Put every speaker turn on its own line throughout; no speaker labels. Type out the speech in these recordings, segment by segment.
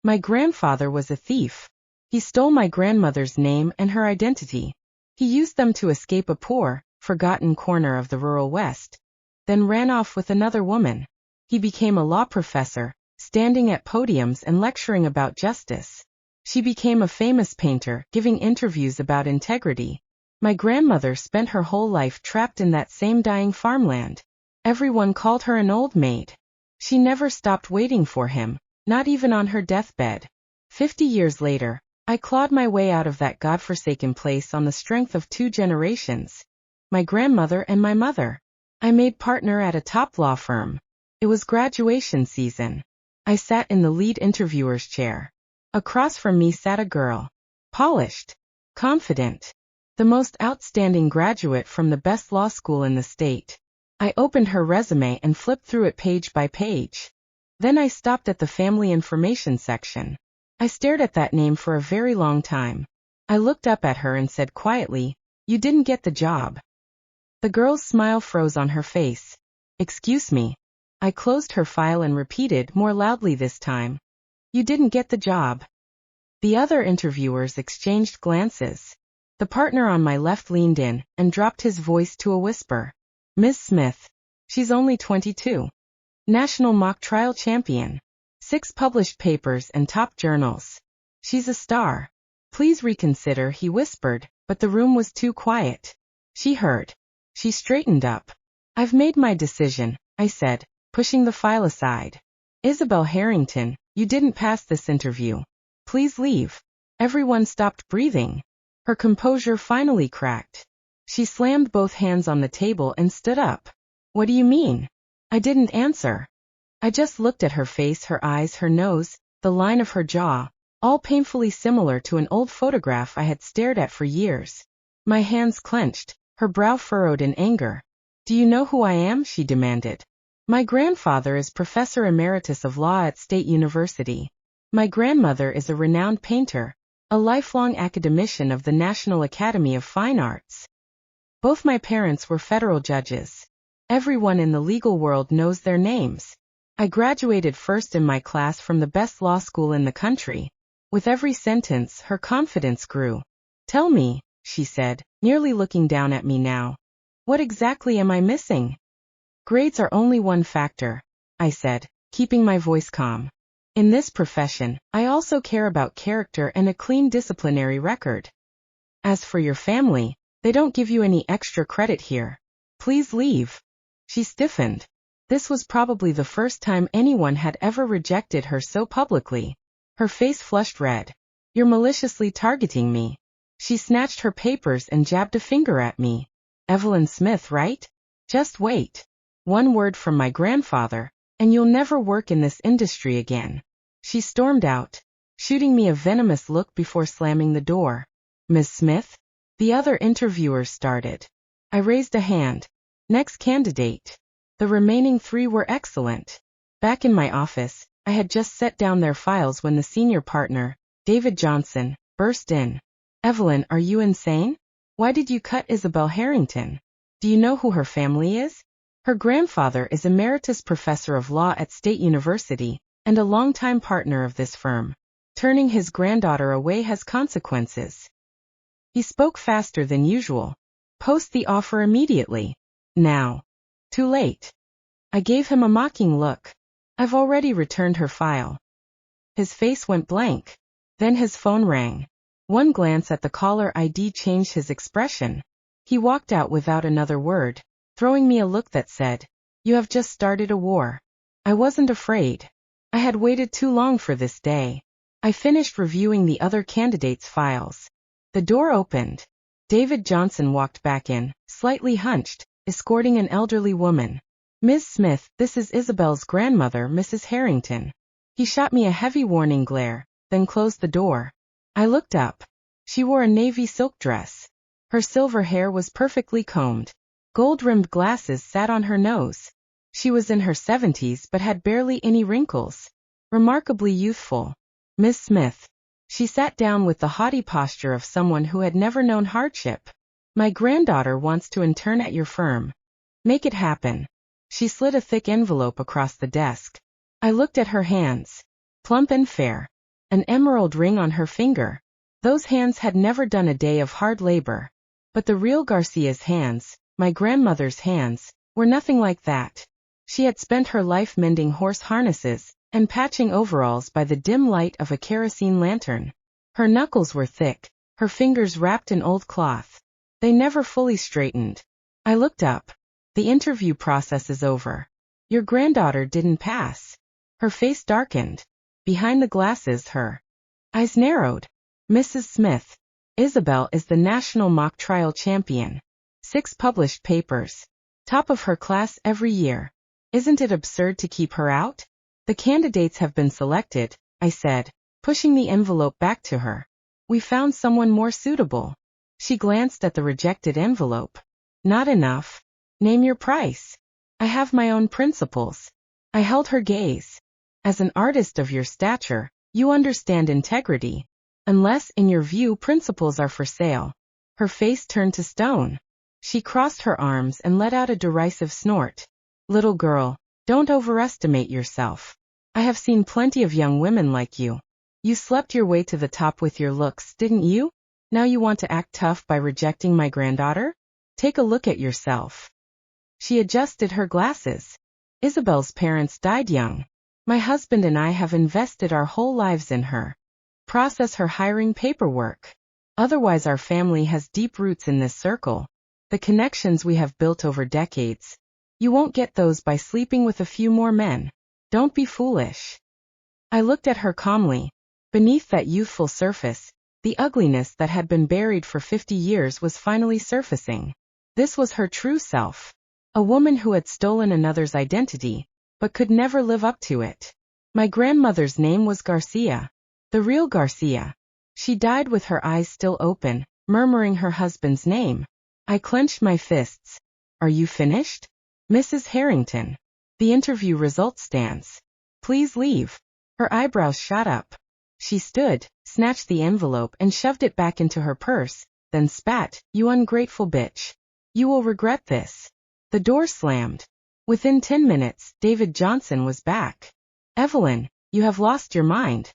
My grandfather was a thief. He stole my grandmother's name and her identity. He used them to escape a poor, forgotten corner of the rural West, then ran off with another woman. He became a law professor, standing at podiums and lecturing about justice. She became a famous painter, giving interviews about integrity. My grandmother spent her whole life trapped in that same dying farmland. Everyone called her an old maid. She never stopped waiting for him, not even on her deathbed. 50 years later, I clawed my way out of that godforsaken place on the strength of 2 generations. My grandmother and my mother. I made partner at a top law firm. It was graduation season. I sat in the lead interviewer's chair. Across from me sat a girl. Polished. Confident. The most outstanding graduate from the best law school in the state. I opened her resume and flipped through it page by page. Then I stopped at the family information section. I stared at that name for a very long time. I looked up at her and said quietly, "You didn't get the job." The girl's smile froze on her face. "Excuse me." I closed her file and repeated more loudly this time. "You didn't get the job." The other interviewers exchanged glances. The partner on my left leaned in and dropped his voice to a whisper. "Miss Smith. She's only 22. National mock trial champion. 6 published papers and top journals. She's a star. Please reconsider," he whispered, but the room was too quiet. She heard. She straightened up. "I've made my decision," I said, pushing the file aside. "Isabel Harrington, you didn't pass this interview. Please leave." Everyone stopped breathing. Her composure finally cracked. She slammed both hands on the table and stood up. "What do you mean?" I didn't answer. I just looked at her face, her eyes, her nose, the line of her jaw, all painfully similar to an old photograph I had stared at for years. My hands clenched, her brow furrowed in anger. "Do you know who I am?" she demanded. "My grandfather is Professor Emeritus of Law at State University. My grandmother is a renowned painter, a lifelong academician of the National Academy of Fine Arts. Both my parents were federal judges. Everyone in the legal world knows their names. I graduated first in my class from the best law school in the country." With every sentence, her confidence grew. "Tell me," she said, nearly looking down at me now. "What exactly am I missing?" "Grades are only one factor," I said, keeping my voice calm. "In this profession, I also care about character and a clean disciplinary record. As for your family, they don't give you any extra credit here. Please leave." She stiffened. This was probably the first time anyone had ever rejected her so publicly. Her face flushed red. "You're maliciously targeting me." She snatched her papers and jabbed a finger at me. "Evelyn Smith, right? Just wait. One word from my grandfather, and you'll never work in this industry again." She stormed out, shooting me a venomous look before slamming the door. "Miss Smith?" The other interviewers started. I raised a hand. "Next candidate." The remaining 3 were excellent. Back in my office, I had just set down their files when the senior partner, David Johnson, burst in. "Evelyn, are you insane? Why did you cut Isabel Harrington? Do you know who her family is? Her grandfather is Emeritus Professor of Law at State University, and a longtime partner of this firm. Turning his granddaughter away has consequences." He spoke faster than usual. "Post the offer immediately. Now." "Too late." I gave him a mocking look. "I've already returned her file." His face went blank. Then his phone rang. One glance at the caller ID changed his expression. He walked out without another word, throwing me a look that said, "You have just started a war." I wasn't afraid. I had waited too long for this day. I finished reviewing the other candidates' files. The door opened. David Johnson walked back in, slightly hunched, escorting an elderly woman. "Ms. Smith, this is Isabel's grandmother, Mrs. Harrington." He shot me a heavy warning glare, then closed the door. I looked up. She wore a navy silk dress. Her silver hair was perfectly combed. Gold-rimmed glasses sat on her nose. She was in her 70s but had barely any wrinkles. Remarkably youthful. "Miss Smith." She sat down with the haughty posture of someone who had never known hardship. "My granddaughter wants to intern at your firm. Make it happen." She slid a thick envelope across the desk. I looked at her hands. Plump and fair. an emerald ring on her finger. Those hands had never done a day of hard labor. But the real Garcia's hands, my grandmother's hands, were nothing like that. She had spent her life mending horse harnesses and patching overalls by the dim light of a kerosene lantern. Her knuckles were thick, her fingers wrapped in old cloth. They never fully straightened. I looked up. The interview process is over. Your granddaughter didn't pass. Her face darkened. Behind the glasses her eyes narrowed. Mrs. Smith, Isabel is the national mock trial champion. 6 published papers. Top of her class every year. Isn't it absurd to keep her out? The candidates have been selected, I said, pushing the envelope back to her. We found someone more suitable. She glanced at the rejected envelope. Not enough. Name your price. I have my own principles. I held her gaze. As an artist of your stature, you understand integrity. Unless, in your view, principles are for sale. Her face turned to stone. She crossed her arms and let out a derisive snort. Little girl, don't overestimate yourself. I have seen plenty of young women like you. You slept your way to the top with your looks, didn't you? Now you want to act tough by rejecting my granddaughter? Take a look at yourself. She adjusted her glasses. Isabel's parents died young. My husband and I have invested our whole lives in her. Process her hiring paperwork. Otherwise our family has deep roots in this circle. The connections we have built over decades. You won't get those by sleeping with a few more men. Don't be foolish. I looked at her calmly. Beneath that youthful surface, the ugliness that had been buried for 50 years was finally surfacing. This was her true self. A woman who had stolen another's identity, but could never live up to it. My grandmother's name was Garcia. The real Garcia. She died with her eyes still open, murmuring her husband's name. I clenched my fists. Are you finished? Mrs. Harrington. The interview result stands. Please leave. Her eyebrows shot up. She stood, snatched the envelope and shoved it back into her purse, then spat, You ungrateful bitch. You will regret this. The door slammed. Within 10 minutes, David Johnson was back. Evelyn, you have lost your mind.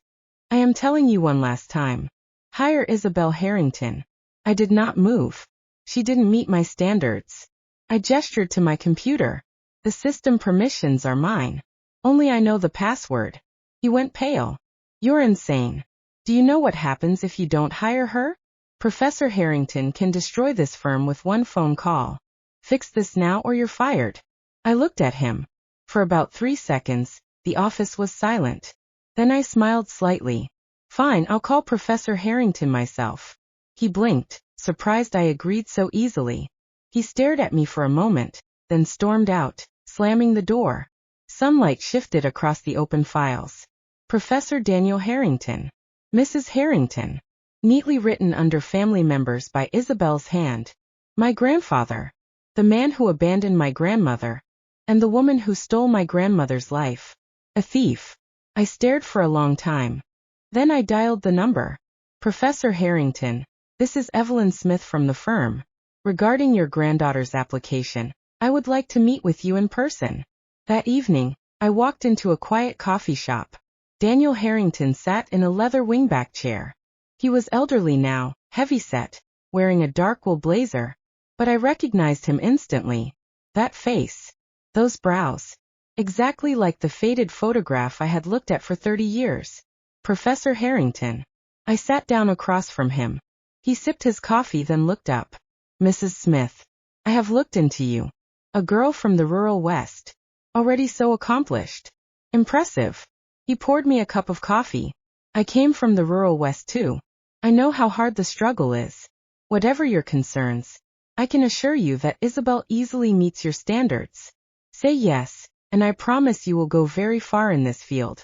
I am telling you one last time. Hire Isabel Harrington. I did not move. She didn't meet my standards. I gestured to my computer. The system permissions are mine. Only I know the password. He went pale. You're insane. Do you know what happens if you don't hire her? Professor Harrington can destroy this firm with one phone call. Fix this now or you're fired. I looked at him. For about 3 seconds, the office was silent. Then I smiled slightly. Fine, I'll call Professor Harrington myself. He blinked, surprised I agreed so easily. He stared at me for a moment, then stormed out, slamming the door. Sunlight shifted across the open files. Professor Daniel Harrington. Mrs. Harrington. Neatly written under family members by Isabel's hand. My grandfather. The man who abandoned my grandmother. And the woman who stole my grandmother's life. A thief. I stared for a long time. Then I dialed the number. Professor Harrington, this is Evelyn Smith from the firm. Regarding your granddaughter's application, I would like to meet with you in person. That evening, I walked into a quiet coffee shop. Daniel Harrington sat in a leather wingback chair. He was elderly now, heavy-set, wearing a dark wool blazer. But I recognized him instantly. That face. Those brows. Exactly like the faded photograph I had looked at for 30 years. Professor Harrington. I sat down across from him. He sipped his coffee then looked up. Mrs. Smith. I have looked into you. A girl from the rural West. Already so accomplished. Impressive. He poured me a cup of coffee. I came from the rural West too. I know how hard the struggle is. Whatever your concerns, I can assure you that Isabel easily meets your standards. Say yes, and I promise you will go very far in this field.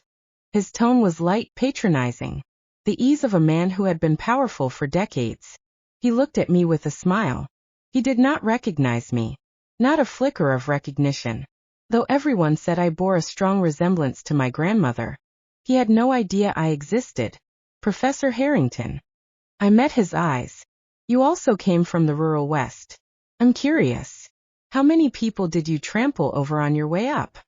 His tone was light, patronizing. The ease of a man who had been powerful for decades. He looked at me with a smile. He did not recognize me. Not a flicker of recognition. Though everyone said I bore a strong resemblance to my grandmother. He had no idea I existed. Professor Harrington. I met his eyes. You also came from the rural West. I'm curious. How many people did you trample over on your way up?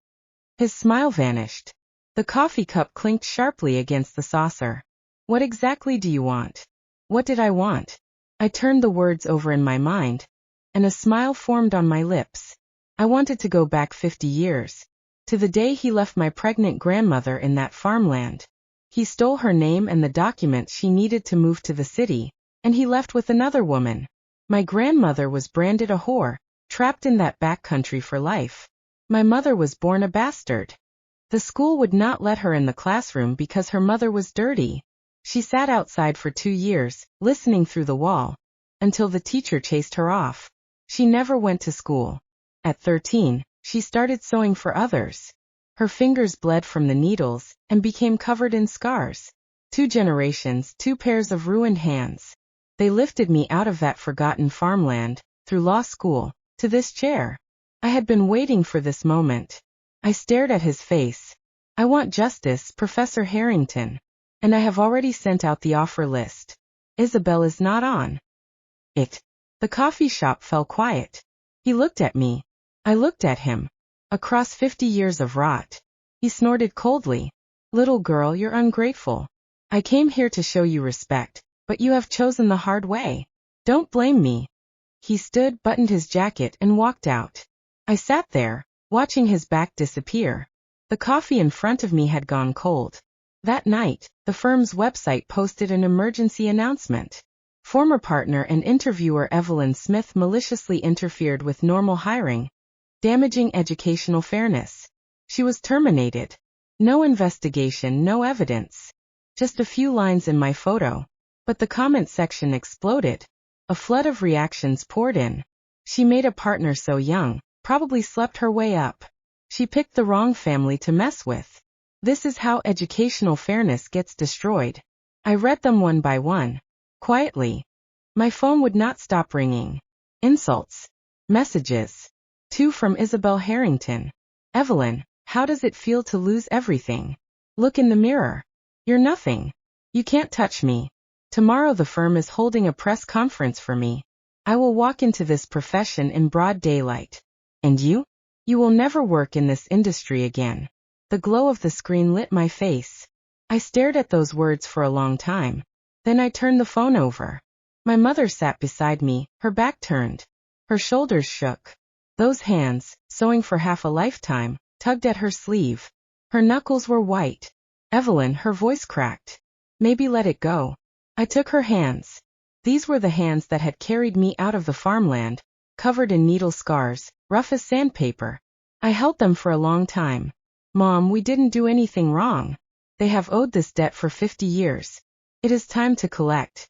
His smile vanished. The coffee cup clinked sharply against the saucer. What exactly do you want? What did I want? I turned the words over in my mind, and a smile formed on my lips. I wanted to go back 50 years, to the day he left my pregnant grandmother in that farmland. He stole her name and the documents she needed to move to the city, and he left with another woman. My grandmother was branded a whore, trapped in that backcountry for life. My mother was born a bastard. The school would not let her in the classroom because her mother was dirty. She sat outside for 2 years, listening through the wall, until the teacher chased her off. She never went to school. At 13, she started sewing for others. Her fingers bled from the needles and became covered in scars. 2 generations, 2 pairs of ruined hands. They lifted me out of that forgotten farmland, through law school, to this chair. I had been waiting for this moment. I stared at his face. I want justice, Professor Harrington. And I have already sent out the offer list. Isabel is not on it. The coffee shop fell quiet. He looked at me. I looked at him. Across 50 years of rot. He snorted coldly. Little girl, you're ungrateful. I came here to show you respect, but you have chosen the hard way. Don't blame me. He stood, buttoned his jacket, and walked out. I sat there, watching his back disappear. The coffee in front of me had gone cold. That night, the firm's website posted an emergency announcement. Former partner and interviewer Evelyn Smith maliciously interfered with normal hiring, damaging educational fairness. She was terminated. No investigation, no evidence. Just a few lines in my photo. But the comment section exploded. A flood of reactions poured in. She made a partner so young, probably slept her way up. She picked the wrong family to mess with. This is how educational fairness gets destroyed. I read them one by one. Quietly. My phone would not stop ringing. Insults. Messages. 2 from Isabel Harrington. Evelyn, how does it feel to lose everything? Look in the mirror. You're nothing. You can't touch me. Tomorrow the firm is holding a press conference for me. I will walk into this profession in broad daylight. And you? You will never work in this industry again. The glow of the screen lit my face. I stared at those words for a long time. Then I turned the phone over. My mother sat beside me, her back turned. Her shoulders shook. Those hands, sewing for half a lifetime, tugged at her sleeve. Her knuckles were white. Evelyn, her voice cracked. Maybe let it go. I took her hands. These were the hands that had carried me out of the farmland, covered in needle scars, rough as sandpaper. I held them for a long time. Mom, we didn't do anything wrong. They have owed this debt for 50 years. It is time to collect.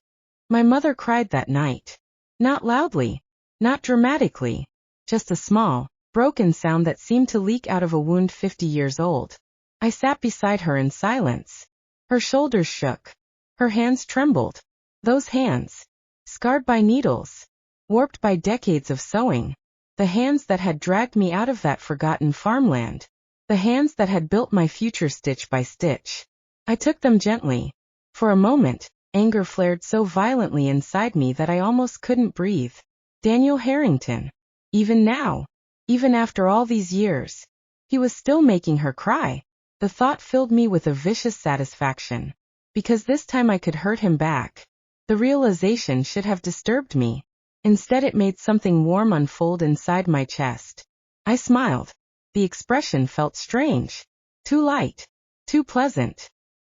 My mother cried that night. Not loudly. Not dramatically. Just a small, broken sound that seemed to leak out of a wound 50 years old. I sat beside her in silence. Her shoulders shook. Her hands trembled. Those hands. Scarred by needles. Warped by decades of sewing. The hands that had dragged me out of that forgotten farmland. The hands that had built my future stitch by stitch. I took them gently. For a moment, anger flared so violently inside me that I almost couldn't breathe. Daniel Harrington. Even now. Even after all these years. He was still making her cry. The thought filled me with a vicious satisfaction. Because this time I could hurt him back. The realization should have disturbed me. Instead it made something warm unfold inside my chest. I smiled. The expression felt strange. Too light. Too pleasant.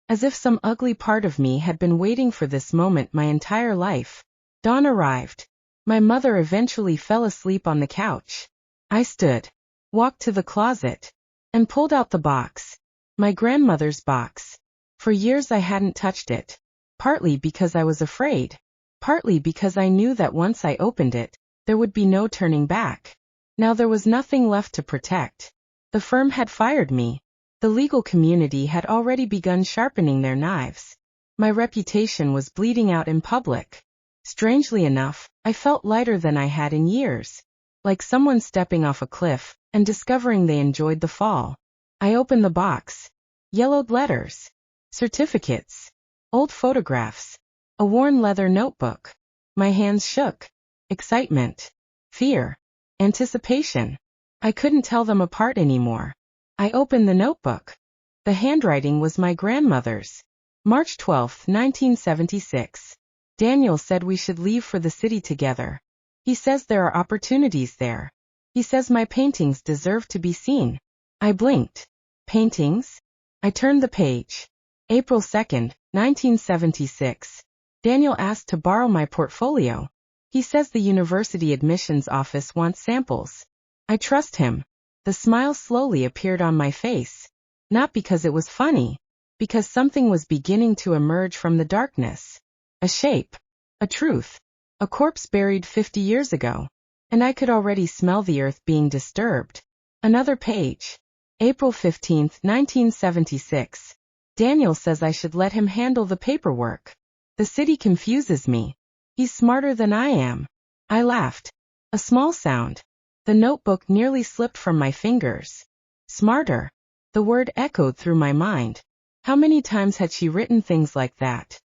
As if some ugly part of me had been waiting for this moment my entire life. Dawn arrived. My mother eventually fell asleep on the couch. I stood, walked to the closet, and pulled out the box. My grandmother's box. For years I hadn't touched it. Partly because I was afraid. Partly because I knew that once I opened it, there would be no turning back. Now there was nothing left to protect. The firm had fired me. The legal community had already begun sharpening their knives. My reputation was bleeding out in public. Strangely enough, I felt lighter than I had in years. Like someone stepping off a cliff and discovering they enjoyed the fall. I opened the box. Yellowed letters. Certificates. Old photographs. A worn leather notebook. My hands shook. Excitement. Fear. Anticipation. I couldn't tell them apart anymore. I opened the notebook. The handwriting was my grandmother's. March 12, 1976. Daniel said we should leave for the city together. He says there are opportunities there. He says my paintings deserve to be seen. I blinked. Paintings? I turned the page. April 2, 1976. Daniel asked to borrow my portfolio. He says the university admissions office wants samples. I trust him. The smile slowly appeared on my face. Not because it was funny. Because something was beginning to emerge from the darkness. A shape. A truth. A corpse buried 50 years ago. And I could already smell the earth being disturbed. Another page. April 15, 1976. Daniel says I should let him handle the paperwork. The city confuses me. He's smarter than I am. I laughed. A small sound. The notebook nearly slipped from my fingers. Smarter. The word echoed through my mind. How many times had she written things like that?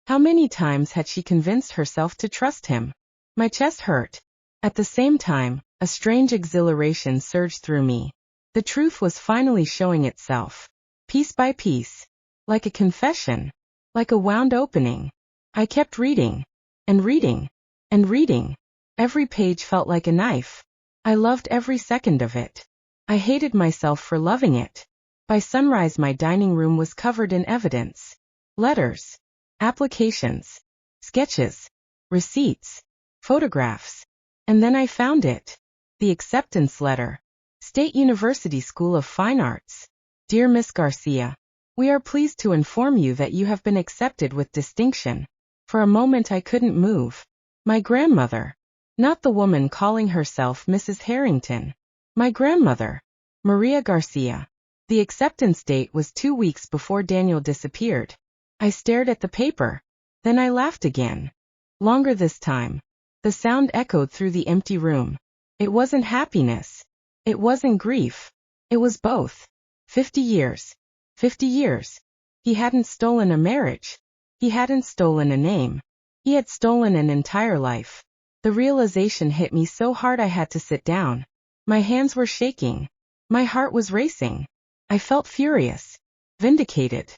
How many times had she convinced herself to trust him? My chest hurt. At the same time, a strange exhilaration surged through me. The truth was finally showing itself. Piece by piece. Like a confession. Like a wound opening. I kept reading. And reading. And reading. Every page felt like a knife. I loved every second of it. I hated myself for loving it. By sunrise my dining room was covered in evidence. Letters. Applications. Sketches. Receipts. Photographs. And then I found it. The acceptance letter. State University School of Fine Arts. Dear Miss Garcia, we are pleased to inform you that you have been accepted with distinction. For a moment I couldn't move. My grandmother. Not the woman calling herself Mrs. Harrington. My grandmother. Maria Garcia. The acceptance date was 2 weeks before Daniel disappeared. I stared at the paper. Then I laughed again. Longer this time. The sound echoed through the empty room. It wasn't happiness. It wasn't grief. It was both. 50 years. 50 years. He hadn't stolen a marriage. He hadn't stolen a name. He had stolen an entire life. The realization hit me so hard I had to sit down. My hands were shaking. My heart was racing. I felt furious. Vindicated.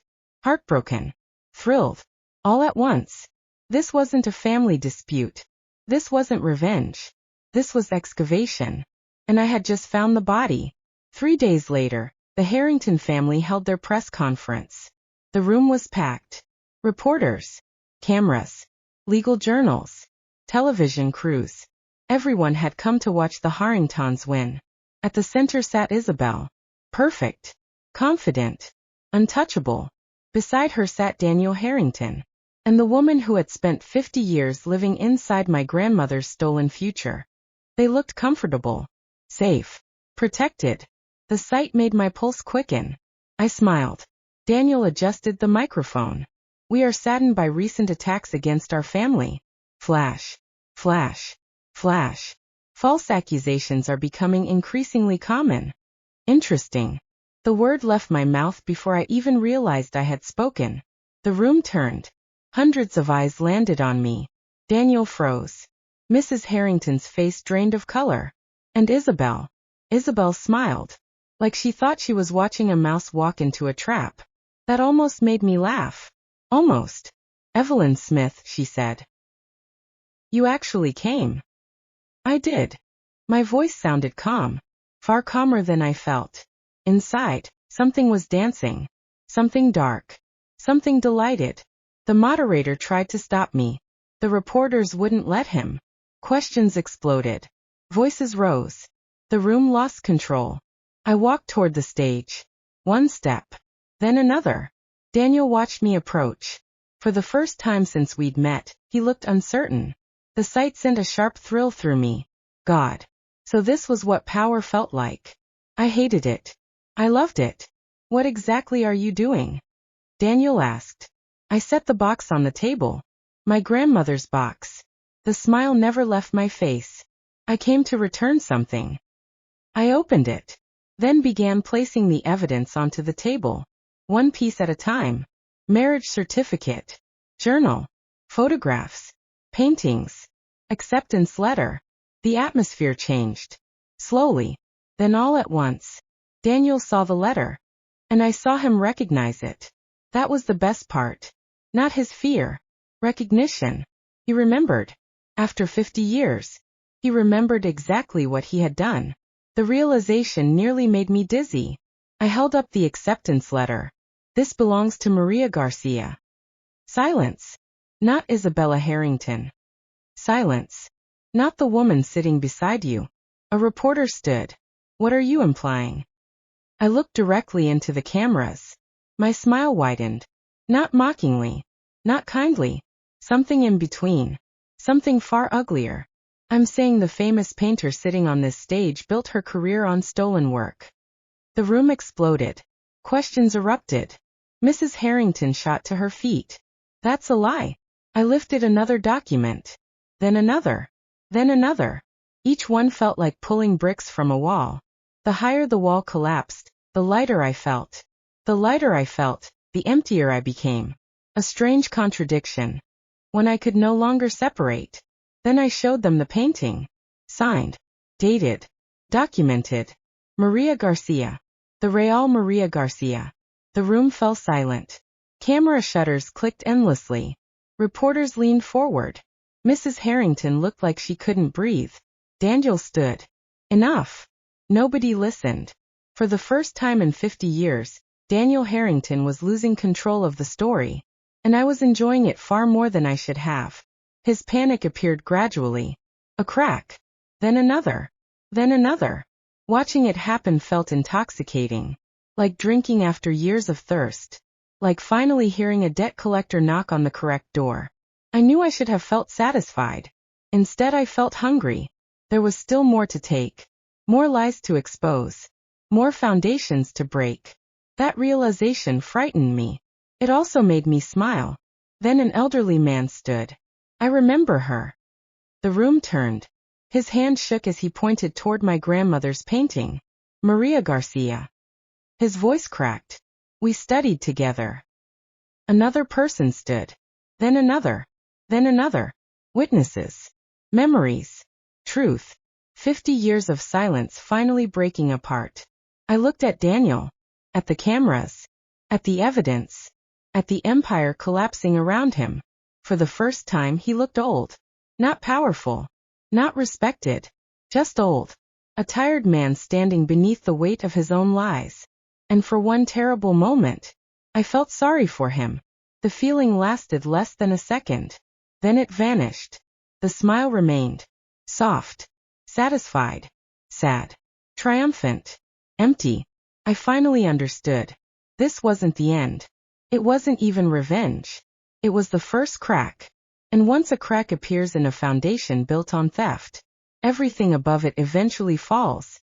Heartbroken. Thrilled. All at once. This wasn't a family dispute. This wasn't revenge. This was excavation. And I had just found the body. 3 days later, the Harrington family held their press conference. The room was packed. Reporters. Cameras. Legal journals. Television crews. Everyone had come to watch the Harringtons win. At the center sat Isabel. Perfect. Confident. Untouchable. Beside her sat Daniel Harrington. And the woman who had spent 50 years living inside my grandmother's stolen future. They looked comfortable. Safe. Protected. The sight made my pulse quicken. I smiled. Daniel adjusted the microphone. We are saddened by recent attacks against our family. Flash. Flash. Flash. False accusations are becoming increasingly common. Interesting. The word left my mouth before I even realized I had spoken. The room turned. Hundreds of eyes landed on me. Daniel froze. Mrs. Harrington's face drained of color. And Isabel. Isabel smiled. Like she thought she was watching a mouse walk into a trap. That almost made me laugh. Almost. Evelyn Smith, she said. You actually came. I did. My voice sounded calm. Far calmer than I felt. Inside, something was dancing. Something dark. Something delighted. The moderator tried to stop me. The reporters wouldn't let him. Questions exploded. Voices rose. The room lost control. I walked toward the stage. One step. Then another. Daniel watched me approach. For the first time since we'd met, he looked uncertain. The sight sent a sharp thrill through me. God. So this was what power felt like. I hated it. I loved it. What exactly are you doing? Daniel asked. I set the box on the table. My grandmother's box. The smile never left my face. I came to return something. I opened it. Then began placing the evidence onto the table. One piece at a time. Marriage certificate. Journal. Photographs. Paintings. Acceptance letter. The atmosphere changed. Slowly. Then all at once. Daniel saw the letter. And I saw him recognize it. That was the best part. Not his fear. Recognition. He remembered. After 50 years. He remembered exactly what he had done. The realization nearly made me dizzy. I held up the acceptance letter. This belongs to Maria Garcia. Silence. Not Isabella Harrington. Silence. Not the woman sitting beside you. A reporter stood. What are you implying? I looked directly into the cameras. My smile widened. Not mockingly. Not kindly. Something in between. Something far uglier. I'm saying the famous painter sitting on this stage built her career on stolen work. The room exploded. Questions erupted. Mrs. Harrington shot to her feet. That's a lie. I lifted another document. Then another. Then another. Each one felt like pulling bricks from a wall. The higher the wall collapsed, the lighter I felt. The lighter I felt, the emptier I became. A strange contradiction. When I could no longer separate. Then I showed them the painting. Signed. Dated. Documented. Maria Garcia. The Real Maria Garcia. The room fell silent. Camera shutters clicked endlessly. Reporters leaned forward. Mrs. Harrington looked like she couldn't breathe. Daniel stood. Enough. Nobody listened. For the first time in 50 years, Daniel Harrington was losing control of the story. And I was enjoying it far more than I should have. His panic appeared gradually. A crack. Then another. Then another. Watching it happen felt intoxicating. Like drinking after years of thirst. Like finally hearing a debt collector knock on the correct door. I knew I should have felt satisfied. Instead I felt hungry. There was still more to take. More lies to expose. More foundations to break. That realization frightened me. It also made me smile. Then an elderly man stood. I remember her. The room turned. His hand shook as he pointed toward my grandmother's painting. Maria Garcia. His voice cracked. We studied together. Another person stood. Then another. Then another. Witnesses. Memories. Truth. 50 years of silence finally breaking apart. I looked at Daniel. At the cameras. At the evidence. At the empire collapsing around him. For the first time he looked old. Not powerful. Not respected. Just old. A tired man standing beneath the weight of his own lies. And for one terrible moment, I felt sorry for him. The feeling lasted less than a second. Then it vanished. The smile remained. Soft. Satisfied. Sad. Triumphant. Empty. I finally understood. This wasn't the end. It wasn't even revenge. It was the first crack. And once a crack appears in a foundation built on theft, everything above it eventually falls.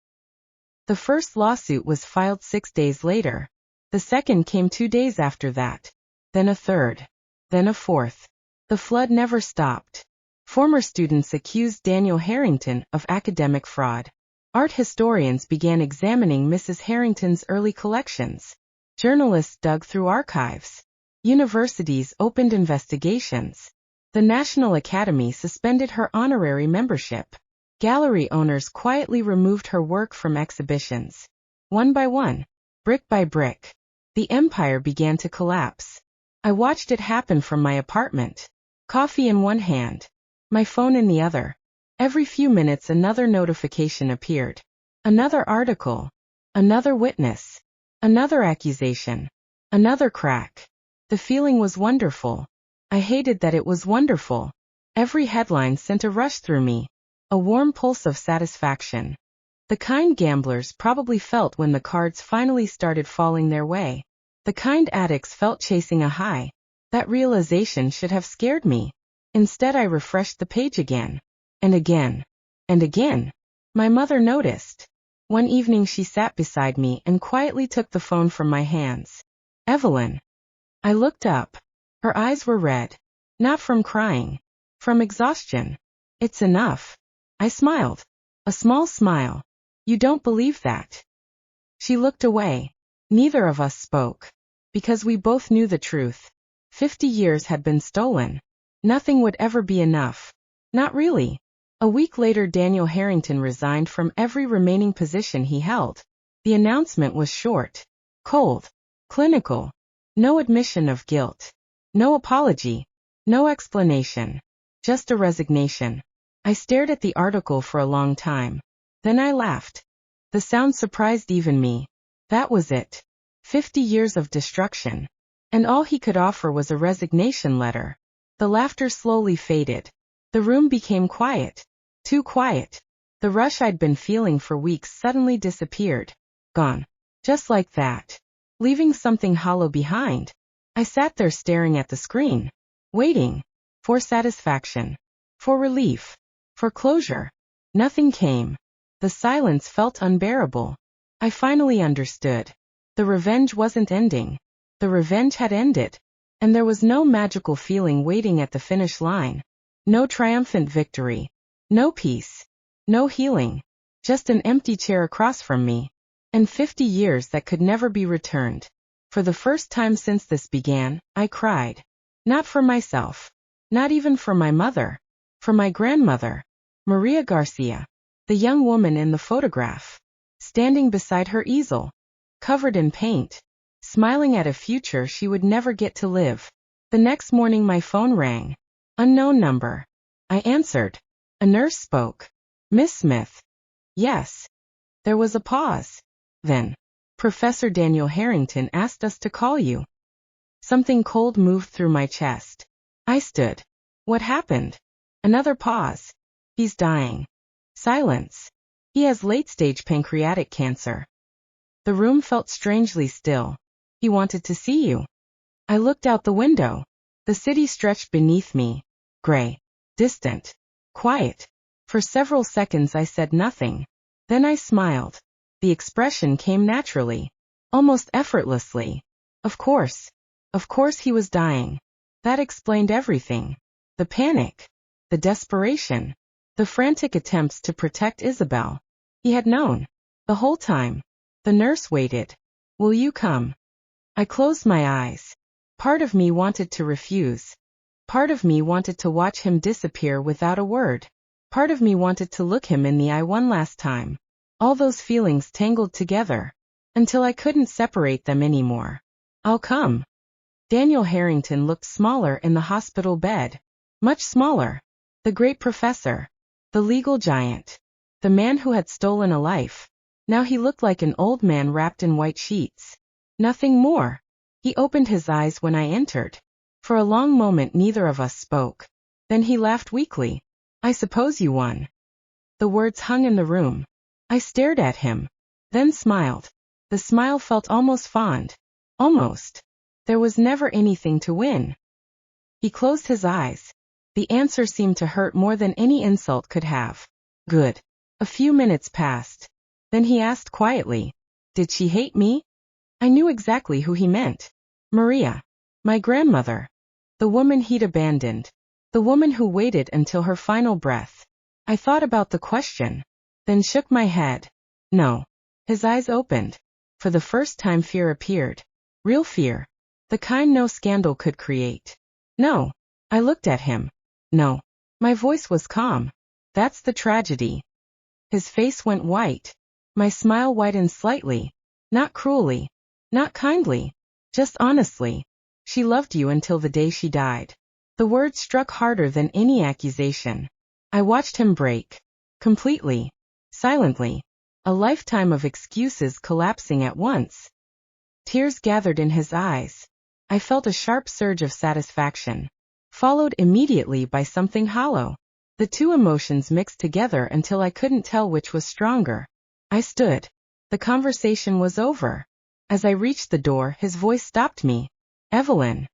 The first lawsuit was filed 6 days later. The second came 2 days after that. Then a third. Then a fourth. The flood never stopped. Former students accused Daniel Harrington of academic fraud. Art historians began examining Mrs. Harrington's early collections. Journalists dug through archives. Universities opened investigations. The National Academy suspended her honorary membership. Gallery owners quietly removed her work from exhibitions. One by one, brick by brick, the empire began to collapse. I watched it happen from my apartment. Coffee in one hand, my phone in the other. Every few minutes another notification appeared. Another article. Another witness. Another accusation. Another crack. The feeling was wonderful. I hated that it was wonderful. Every headline sent a rush through me. A warm pulse of satisfaction. The kind gamblers probably felt when the cards finally started falling their way. The kind addicts felt chasing a high. That realization should have scared me. Instead I refreshed the page again. And again. And again. My mother noticed. One evening she sat beside me and quietly took the phone from my hands. Evelyn. I looked up. Her eyes were red. Not from crying. From exhaustion. It's enough. I smiled. A small smile. You don't believe that. She looked away. Neither of us spoke. Because we both knew the truth. 50 years had been stolen. Nothing would ever be enough. Not really. A week later Daniel Harrington resigned from every remaining position he held. The announcement was short. Cold. Clinical. No admission of guilt. No apology. No explanation. Just a resignation. I stared at the article for a long time. Then I laughed. The sound surprised even me. That was it. 50 years of destruction. And all he could offer was a resignation letter. The laughter slowly faded. The room became quiet. Too quiet. The rush I'd been feeling for weeks suddenly disappeared. Gone. Just like that. Leaving something hollow behind. I sat there staring at the screen. Waiting. For satisfaction. For relief. For closure. Nothing came. The silence felt unbearable. I finally understood. The revenge wasn't ending. The revenge had ended. And there was no magical feeling waiting at the finish line. No triumphant victory. No peace. No healing. Just an empty chair across from me. And 50 years that could never be returned. For the first time since this began, I cried. Not for myself. Not even for my mother. For my grandmother. Maria Garcia. The young woman in the photograph. Standing beside her easel. Covered in paint. Smiling at a future she would never get to live. The next morning my phone rang. Unknown number. I answered. A nurse spoke. Miss Smith. Yes. There was a pause. Then. Professor Daniel Harrington asked us to call you. Something cold moved through my chest. I stood. What happened? Another pause. He's dying. Silence. He has late-stage pancreatic cancer. The room felt strangely still. He wanted to see you. I looked out the window. The city stretched beneath me. Gray. Distant. Quiet. For several seconds I said nothing. Then I smiled. The expression came naturally. Almost effortlessly. Of course. Of course he was dying. That explained everything. The panic. The desperation. The frantic attempts to protect Isabel. He had known. The whole time. The nurse waited. Will you come? I closed my eyes. Part of me wanted to refuse. Part of me wanted to watch him disappear without a word. Part of me wanted to look him in the eye one last time. All those feelings tangled together. Until I couldn't separate them anymore. I'll come. Daniel Harrington looked smaller in the hospital bed. Much smaller. The great professor. The legal giant. The man who had stolen a life. Now he looked like an old man wrapped in white sheets. Nothing more. He opened his eyes when I entered. For a long moment neither of us spoke. Then he laughed weakly. I suppose you won. The words hung in the room. I stared at him. Then smiled. The smile felt almost fond. Almost. There was never anything to win. He closed his eyes. The answer seemed to hurt more than any insult could have. Good. A few minutes passed. Then he asked quietly. Did she hate me? I knew exactly who he meant. Maria. My grandmother. The woman he'd abandoned. The woman who waited until her final breath. I thought about the question. Then shook my head. No. His eyes opened. For the first time fear appeared. Real fear. The kind no scandal could create. No. I looked at him. No. My voice was calm. That's the tragedy. His face went white. My smile widened slightly. Not cruelly. Not kindly. Just honestly. She loved you until the day she died. The words struck harder than any accusation. I watched him break. Completely. Silently. A lifetime of excuses collapsing at once. Tears gathered in his eyes. I felt a sharp surge of satisfaction. Followed immediately by something hollow. The two emotions mixed together until I couldn't tell which was stronger. I stood. The conversation was over. As I reached the door, his voice stopped me. Evelyn.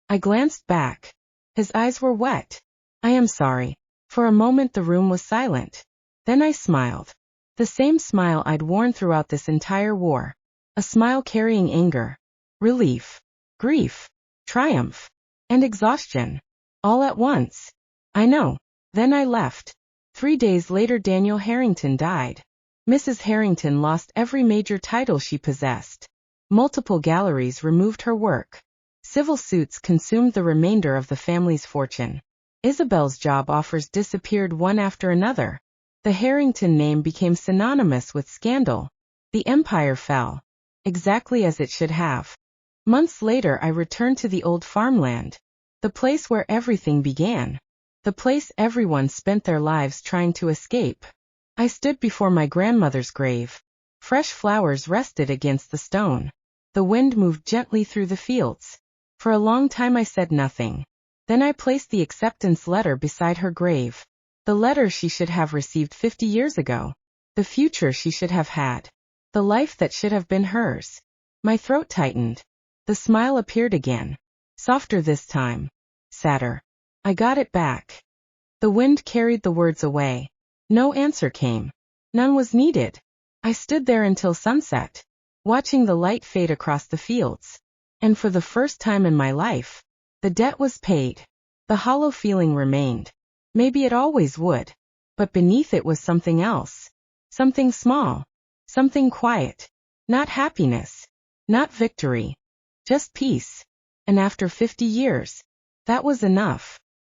I glanced back. His eyes were wet. I am sorry. For a moment the room was silent. Then I smiled. The same smile I'd worn throughout this entire war. A smile carrying anger, relief, grief, triumph, and exhaustion. All at once. I know. Then I left. 3 days later Daniel Harrington died. Mrs. Harrington lost every major title she possessed. Multiple galleries removed her work. Civil suits consumed the remainder of the family's fortune. Isabel's job offers disappeared one after another. The Harrington name became synonymous with scandal. The empire fell. Exactly as it should have. Months later I returned to the old farmland. The place where everything began. The place everyone spent their lives trying to escape. I stood before my grandmother's grave. Fresh flowers rested against the stone. The wind moved gently through the fields. For a long time I said nothing. Then I placed the acceptance letter beside her grave. The letter she should have received 50 years ago. The future she should have had. The life that should have been hers. My throat tightened. The smile appeared again. Softer this time. Sadder. I got it back. The wind carried the words away. No answer came. None was needed. I stood there until sunset, watching the light fade across the fields. And for the first time in my life, the debt was paid. The hollow feeling remained. Maybe it always would. But beneath it was something else. Something small. Something quiet. Not happiness. Not victory. Just peace. And after 50 years, that was enough.